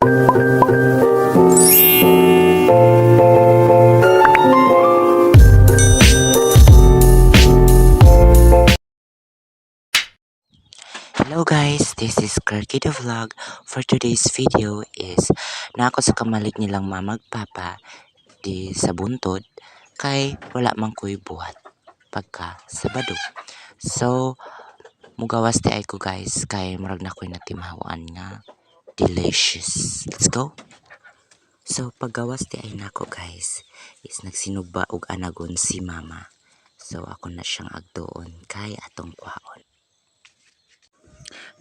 Hello guys, this is Kirky the Vlog. For today's video is na ako sa kamalig nilang mamagpapa di sa buntod kay wala man ko'y buhat pagka Sabado. So, mugawas di ay ko guys kay murag na ko'y natimhawan nga delicious. Let's go! So, paggawas di ay nako guys is nagsinugba og anagon si mama. So, ako na siyang agdoon kay atong kwaon.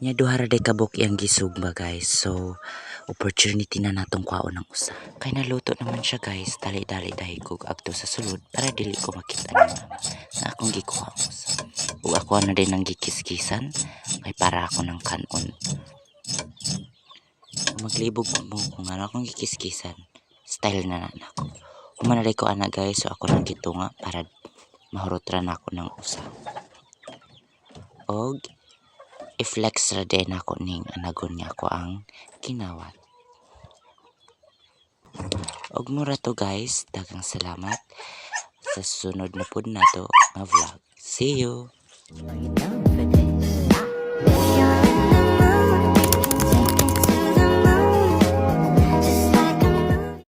Nya duha ra day kabuk yang gisugba guys. So opportunity na natong kwaon ng usa. Kay naluto naman siya guys. Dali-dali dahi kog agto sa sulod para dili ko makita ni mama na akong gikuha ang usa. Ug ako na din ang gikis-kisan kay para ako ng kanon. Maglibog mo kung ano akong gikis-kisan. Style na nako. Humanaday ko ana guys, so ako nang gitunga para mahurot ra na ako ng usa. Og i-flex ra din ako ning anagon niya ako ang kinawat. Og mura to guys, daghang salamat sa sunod na pud nato nga vlog. See you.